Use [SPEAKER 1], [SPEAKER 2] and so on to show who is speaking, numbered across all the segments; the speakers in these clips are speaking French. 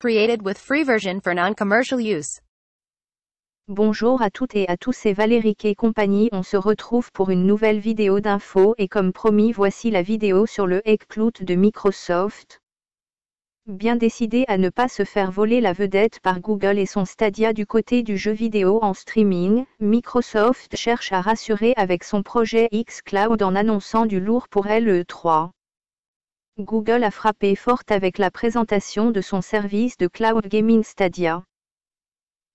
[SPEAKER 1] Created with free version for non-commercial use.
[SPEAKER 2] Bonjour à toutes et à tous, c'est Valérie et compagnie, on se retrouve pour une nouvelle vidéo d'info et comme promis voici la vidéo sur le xCloud de Microsoft. Bien décidé à ne pas se faire voler la vedette par Google et son Stadia du côté du jeu vidéo en streaming, Microsoft cherche à rassurer avec son projet xCloud en annonçant du lourd pour l'E3. Google a frappé fort avec la présentation de son service de cloud gaming Stadia.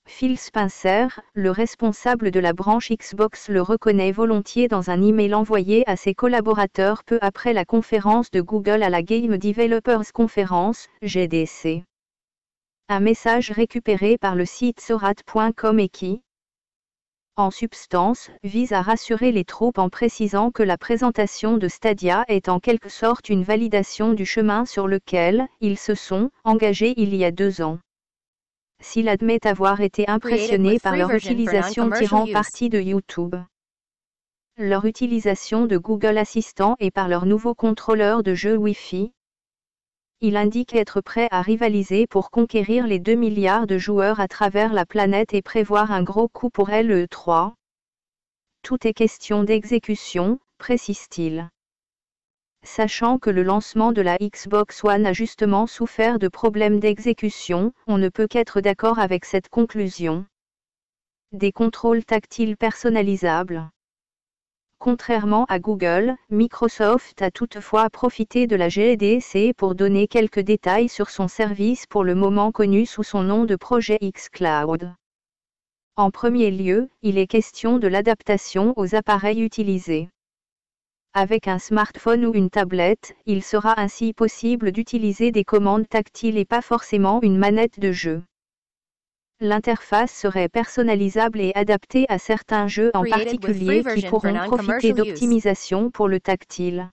[SPEAKER 2] Phil Spencer, le responsable de la branche Xbox, le reconnaît volontiers dans un email envoyé à ses collaborateurs peu après la conférence de Google à la Game Developers Conference, GDC. Un message récupéré par le site Zorat.com et qui, en substance, vise à rassurer les troupes en précisant que la présentation de Stadia est en quelque sorte une validation du chemin sur lequel ils se sont engagés il y a 2 ans. S'il admet avoir été impressionné par leur utilisation tirant parti de YouTube, leur utilisation de Google Assistant et par leur nouveau contrôleur de jeu Wi-Fi, il indique être prêt à rivaliser pour conquérir les 2 milliards de joueurs à travers la planète et prévoir un gros coup pour l'E3. Tout est question d'exécution, précise-t-il. Sachant que le lancement de la Xbox One a justement souffert de problèmes d'exécution, on ne peut qu'être d'accord avec cette conclusion. Des contrôles tactiles personnalisables. Contrairement à Google, Microsoft a toutefois profité de la GDC pour donner quelques détails sur son service pour le moment connu sous son nom de projet xCloud. En premier lieu, il est question de l'adaptation aux appareils utilisés. Avec un smartphone ou une tablette, il sera ainsi possible d'utiliser des commandes tactiles et pas forcément une manette de jeu. L'interface serait personnalisable et adaptée à certains jeux en particulier qui pourront profiter d'optimisation pour le tactile.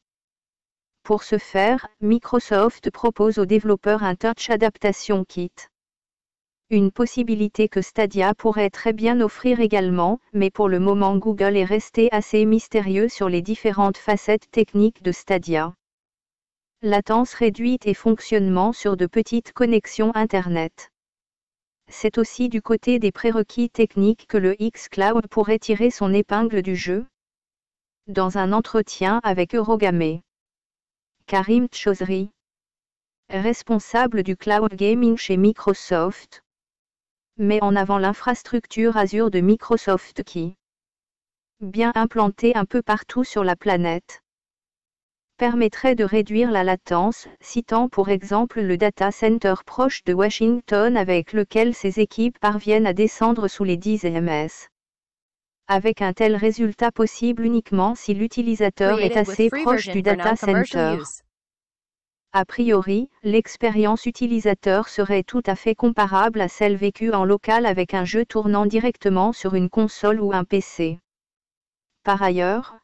[SPEAKER 2] Pour ce faire, Microsoft propose aux développeurs un Touch Adaptation Kit. Une possibilité que Stadia pourrait très bien offrir également, mais pour le moment Google est resté assez mystérieux sur les différentes facettes techniques de Stadia. Latence réduite et fonctionnement sur de petites connexions Internet. C'est aussi du côté des prérequis techniques que le xCloud pourrait tirer son épingle du jeu. Dans un entretien avec Eurogamer, Karim Chaudhry, responsable du cloud gaming chez Microsoft, met en avant l'infrastructure Azure de Microsoft qui, bien implantée un peu partout sur la planète, permettrait de réduire la latence, citant pour exemple le data center proche de Washington avec lequel ces équipes parviennent à descendre sous les 10 ms. Avec un tel résultat possible uniquement si l'utilisateur est assez proche du data center. A priori, l'expérience utilisateur serait tout à fait comparable à celle vécue en local avec un jeu tournant directement sur une console ou un PC. Par ailleurs,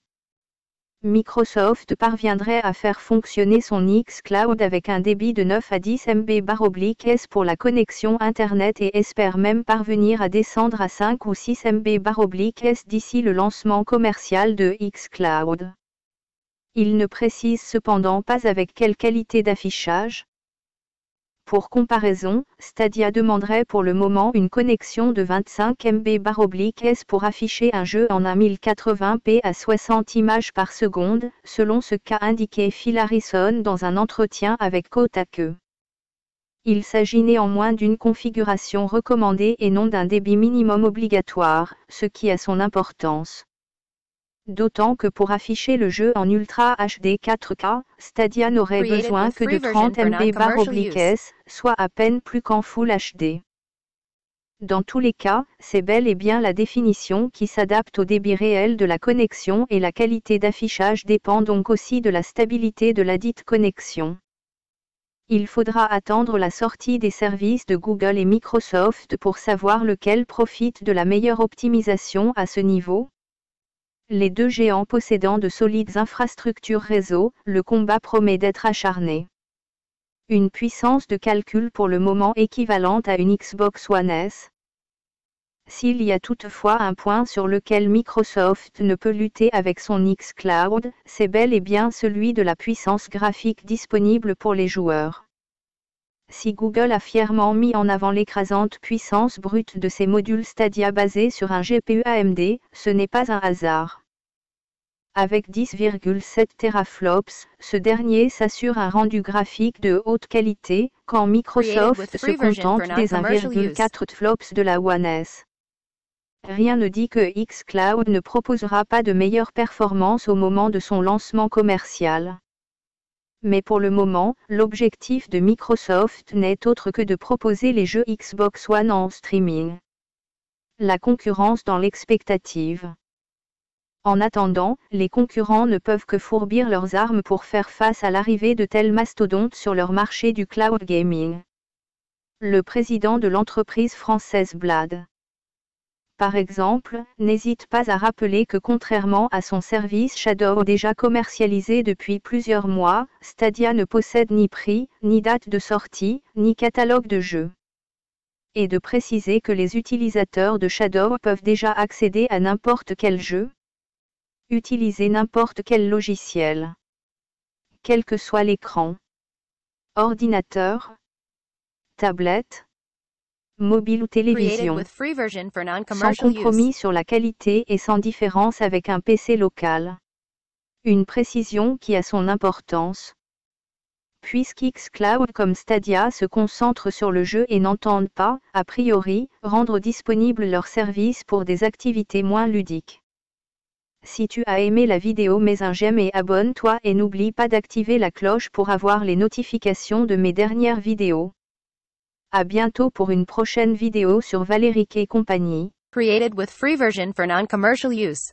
[SPEAKER 2] Microsoft parviendrait à faire fonctionner son xCloud avec un débit de 9 à 10 Mbps pour la connexion Internet et espère même parvenir à descendre à 5 ou 6 Mbps d'ici le lancement commercial de xCloud. Il ne précise cependant pas avec quelle qualité d'affichage. Pour comparaison, Stadia demanderait pour le moment une connexion de 25 Mbps pour afficher un jeu en 1080p à 60 images par seconde, selon ce qu'a indiqué Phil Harrison dans un entretien avec Kotaku. Il s'agit néanmoins d'une configuration recommandée et non d'un débit minimum obligatoire, ce qui a son importance. D'autant que pour afficher le jeu en Ultra HD 4K, Stadia n'aurait besoin que de 30 Mbps, soit à peine plus qu'en Full HD. Dans tous les cas, c'est bel et bien la définition qui s'adapte au débit réel de la connexion et la qualité d'affichage dépend donc aussi de la stabilité de ladite connexion. Il faudra attendre la sortie des services de Google et Microsoft pour savoir lequel profite de la meilleure optimisation à ce niveau. Les deux géants possédant de solides infrastructures réseau, le combat promet d'être acharné. Une puissance de calcul pour le moment équivalente à une Xbox One S. S'il y a toutefois un point sur lequel Microsoft ne peut lutter avec son xCloud, c'est bel et bien celui de la puissance graphique disponible pour les joueurs. Si Google a fièrement mis en avant l'écrasante puissance brute de ses modules Stadia basés sur un GPU AMD, ce n'est pas un hasard. Avec 10,7 teraflops, ce dernier s'assure un rendu graphique de haute qualité, quand Microsoft se contente des 1,4 flops de la One S. Rien ne dit que xCloud ne proposera pas de meilleures performances au moment de son lancement commercial. Mais pour le moment, l'objectif de Microsoft n'est autre que de proposer les jeux Xbox One en streaming. La concurrence dans l'expectative. En attendant, les concurrents ne peuvent que fourbir leurs armes pour faire face à l'arrivée de tels mastodontes sur leur marché du cloud gaming. Le président de l'entreprise française Blad, par exemple, n'hésite pas à rappeler que contrairement à son service Shadow déjà commercialisé depuis plusieurs mois, Stadia ne possède ni prix, ni date de sortie, ni catalogue de jeux. Et de préciser que les utilisateurs de Shadow peuvent déjà accéder à n'importe quel jeu, utiliser n'importe quel logiciel, quel que soit l'écran, ordinateur, tablette, mobile ou télévision, sans compromis sur la qualité et sans différence avec un PC local. Une précision qui a son importance. Puisqu'xCloud comme Stadia se concentrent sur le jeu et n'entendent pas, a priori, rendre disponible leur service pour des activités moins ludiques. Si tu as aimé la vidéo, mets un j'aime et abonne-toi et n'oublie pas d'activer la cloche pour avoir les notifications de mes dernières vidéos. À bientôt pour une prochaine vidéo sur Valérique et compagnie.
[SPEAKER 1] Created with free version for non-commercial use.